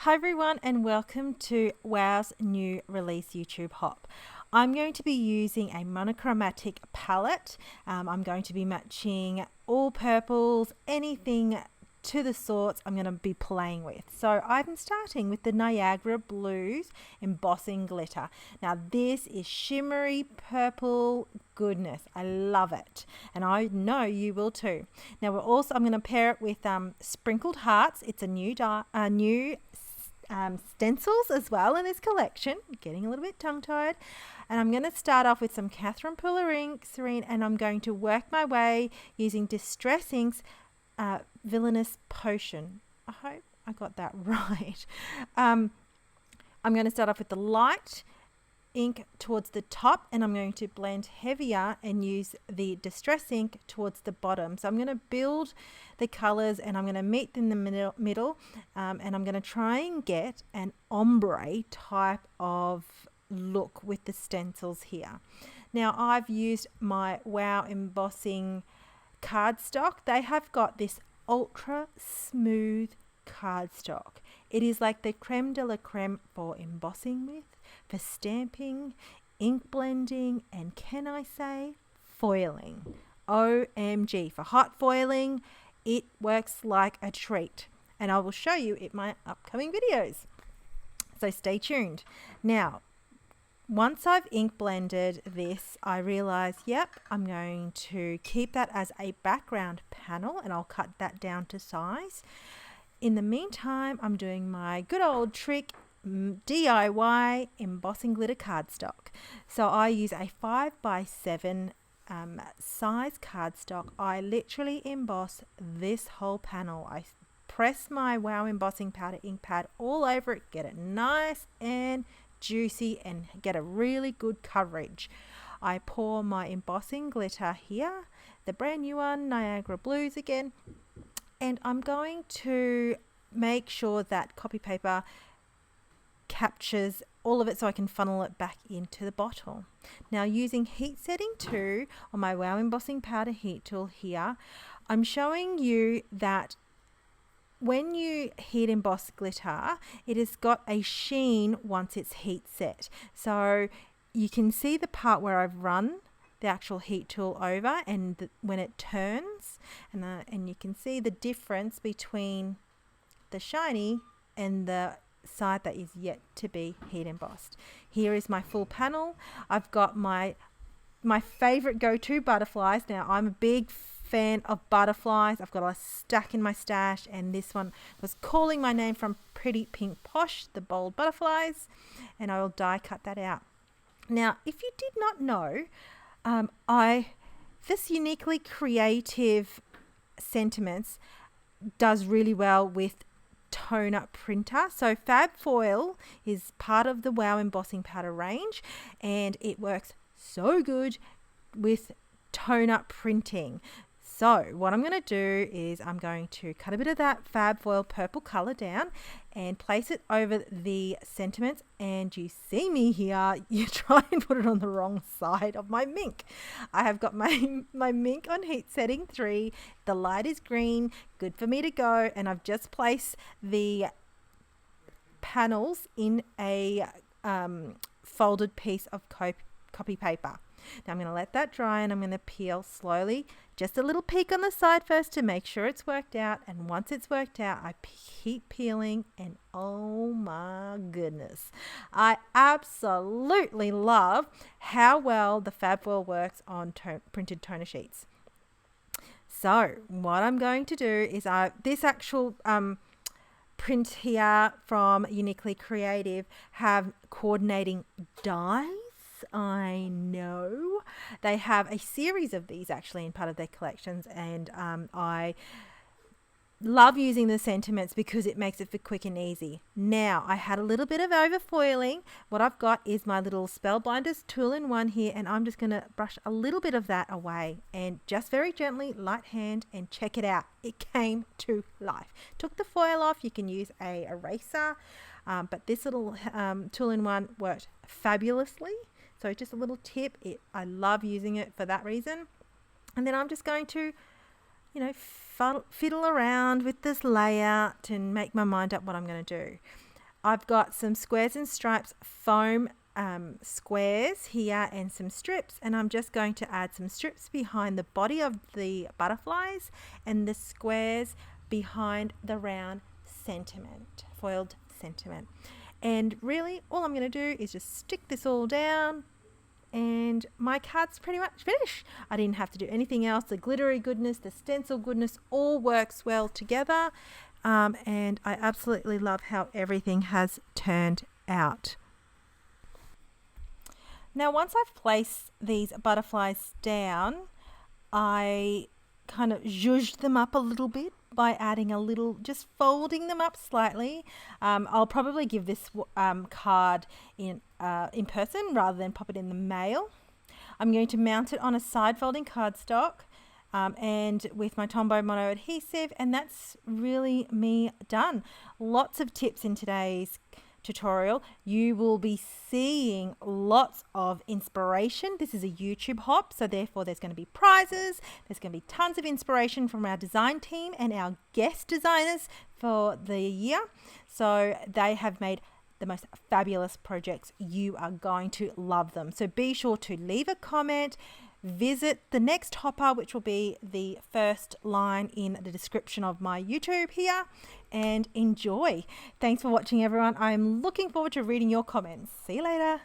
Hi everyone and welcome to Wow's new release YouTube hop. I'm going to be using a monochromatic palette. I'm going to be matching all purples, anything to the sorts I'm going to be playing with. So I'm starting with the Niagara Blues Embossing Glitter. Now this is shimmery purple goodness. I love it and I know you will too. Now I'm going to pair it with Sprinkled Hearts. It's a new stencils as well in this collection. Getting a little bit tongue-tied. And I'm going to start off with some Catherine Puller ink, Serene, and I'm going to work my way using Distress Ink's Villainous Potion. I hope I got that right. I'm going to start off with the light ink towards the top, and I'm going to blend heavier and use the Distress ink towards the bottom. So I'm going to build the colors and I'm going to meet in the middle, and I'm going to try and get an ombre type of look with the stencils here. Now I've used my Wow embossing cardstock. They have got this ultra smooth cardstock. It is like the creme de la creme for embossing with, for stamping, ink blending, and can I say foiling. OMG, for hot foiling, it works like a treat, and I will show you in my upcoming videos. So stay tuned. Now, once I've ink blended this, I realize, yep, I'm going to keep that as a background panel and I'll cut that down to size. In the meantime, I'm doing my good old trick DIY embossing glitter cardstock. So I use a 5x7 size cardstock. I literally emboss this whole panel. I press my Wow embossing powder ink pad all over it, get it nice and juicy and get a really good coverage. I pour my embossing glitter here, the brand new one, Niagara Blues again, and I'm going to make sure that copy paper captures all of it so I can funnel it back into the bottle. Now using heat setting 2 on my Wow embossing powder heat tool here, I'm showing you that when you heat emboss glitter, it has got a sheen once it's heat set. So you can see the part where I've run the actual heat tool over and when it turns, and you can see the difference between the shiny and the side that is yet to be heat embossed. Here is my full panel. I've got my favorite go-to butterflies. Now I'm a big fan of butterflies. I've got a stack in my stash, and this one was calling my name from Pretty Pink Posh, the bold butterflies, and I will die cut that out. Now if you did not know, this uniquely creative sentiments does really well with toner printer. So Fab Foil is part of the Wow embossing powder range, and it works so good with toner printing. So what I'm going to do is I'm going to cut a bit of that Fab Foil purple color down and place it over the sentiments, and you see me here, you try and put it on the wrong side of my mink. I have got my mink on heat setting 3, the light is green, good for me to go, and I've just placed the panels in a folded piece of copy paper. Now I'm going to let that dry and I'm going to peel slowly, just a little peek on the side first to make sure it's worked out, and once it's worked out I keep peeling, and oh my goodness, I absolutely love how well the Fab Foil works on printed toner sheets. So what I'm going to do is this actual print here from Uniquely Creative have coordinating dies. I know they have a series of these actually in part of their collections, and I love using the sentiments because it makes it for quick and easy. Now I had a little bit of over foiling. What I've got is my little Spellbinders 2-in-1 here, and I'm just going to brush a little bit of that away and just very gently light hand, and check it out, it came to life. Took the foil off. You can use a eraser, but this little 2-in-1 worked fabulously. So just a little tip, I love using it for that reason. And then I'm just going to, fiddle around with this layout and make my mind up what I'm going to do. I've got some Squares and Stripes foam squares here and some strips, and I'm just going to add some strips behind the body of the butterflies and the squares behind the round sentiment, foiled sentiment. And really all I'm going to do is just stick this all down, and my card's pretty much finished. I didn't have to do anything else. The glittery goodness, the stencil goodness all works well together, and I absolutely love how everything has turned out. Now once I've placed these butterflies down, I kind of zhuzhed them up a little bit by adding a little, just folding them up slightly. I'll probably give this card in person rather than pop it in the mail. I'm going to mount it on a side folding cardstock and with my Tombow Mono adhesive, and that's really me done. Lots of tips in today's tutorial. You will be seeing lots of inspiration. This is a YouTube hop, so therefore there's going to be prizes. There's going to be tons of inspiration from our design team and our guest designers for the year. So they have made the most fabulous projects. You are going to love them. So be sure to leave a comment. Visit the next hopper, which will be the first line in the description of my YouTube here, and enjoy. Thanks for watching, everyone. I'm looking forward to reading your comments. See you later.